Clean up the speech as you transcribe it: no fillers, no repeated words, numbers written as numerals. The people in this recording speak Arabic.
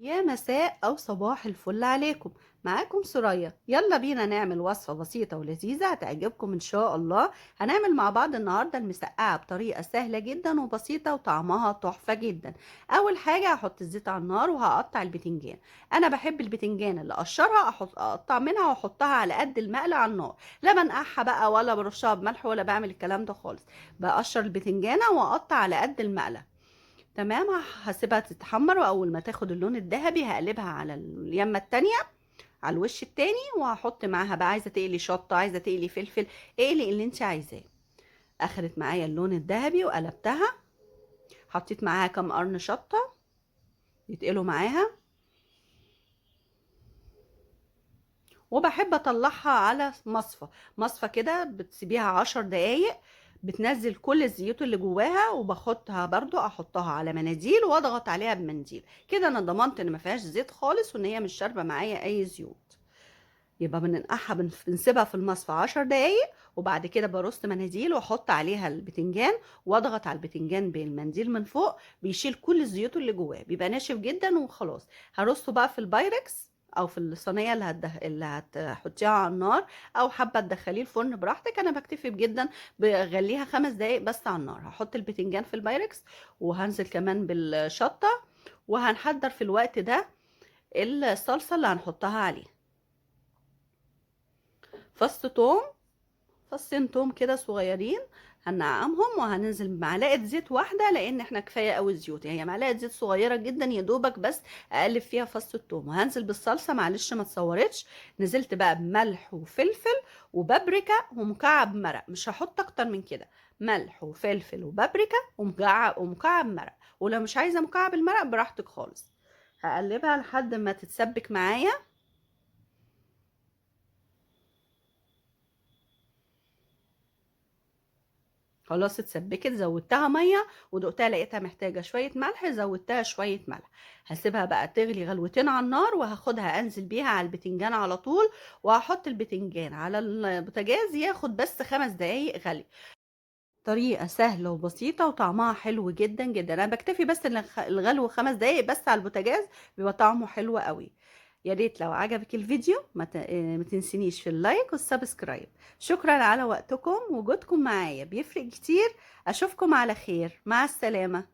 يا مساء أو صباح الفل عليكم. معاكم سوريا، يلا بينا نعمل وصفة بسيطة ولذيذة هتعجبكم إن شاء الله. هنعمل مع بعض النهاردة المسقعة بطريقة سهلة جدا وبسيطة وطعمها تحفة جدا. أول حاجة هحط الزيت على النار وهقطع البتنجان. أنا بحب البتنجان اللي أقشرها أقطع منها وأحطها على قد المقلة على النار. لا بنقعها بقى ولا برشها بملح ولا بعمل الكلام ده خالص. بقشر البتنجانة وأقطع على قد المقلة. تمام، هاسيبها تتحمر، واول ما تاخد اللون الذهبي هقلبها على اليمه التانية على الوش التاني، وهحط معاها بقى، عايزه تقلي شطه عايزه تقلي فلفل، اقلي اللي انت عايزاه. اخدت معايا اللون الذهبي وقلبتها، حطيت معاها كام قرن شطه يتقلوا معاها، وبحب اطلعها على مصفى كده، بتسيبيها 10 دقايق بتنزل كل الزيوت اللي جواها، وباخدها برضو احطها على مناديل واضغط عليها بمنديل كده. انا ضمنت ان ما فيهاش زيت خالص وان هي مش شاربه معايا اي زيوت. يبقى بننقعها، بنسيبها في المصفى 10 دقايق، وبعد كده برص مناديل واحط عليها البتنجان واضغط على البتنجان بالمنديل من فوق، بيشيل كل الزيوت اللي جواه، بيبقى ناشف جدا وخلاص. هرصه بقى في البايركس او في الصينيه اللي هتحطيها على النار، او حابه تدخليه الفرن براحتك. انا بكتفي جدا بغليها 5 دقايق بس على النار. هحط البتنجان في البايركس وهنزل كمان بالشطه، وهنحضر في الوقت ده الصلصه اللي هنحطها عليه. فص توم، فصين توم كده صغيرين، هنعقمهم وهننزل بمعلقه زيت واحده، لان احنا كفايه قوي زيوت، يعني هي معلقه زيت صغيره جدا يا دوبك بس اقلب فيها فص التوم. وهنزل بالصلصه، معلش ما تصورتش، نزلت بقى بملح وفلفل وبابريكا ومكعب مرق، مش هحط اكتر من كده. ملح وفلفل وبابريكا ومكعب مرق، ولو مش عايزه مكعب المرق براحتك خالص. هقلبها لحد ما تتسبك معايا. خلاص اتسبكت، زودتها ميه ودقتها لقيتها محتاجه شويه ملح، زودتها شويه ملح. هسيبها بقى تغلي غلوتين على النار، وهاخدها انزل بيها على البتنجان على طول، وهحط البتنجان على البوتاجاز ياخد بس 5 دقايق غلي. طريقه سهله وبسيطه وطعمها حلو جدا جدا. انا بكتفي بس ان الغلو 5 دقايق بس على البوتاجاز، بيبقى طعمه حلو قوي. يا ريت لو عجبك الفيديو ما تنسينيش في اللايك والسبسكرايب. شكرا على وقتكم، وجودكم معايا بيفرق كتير. اشوفكم على خير، مع السلامة.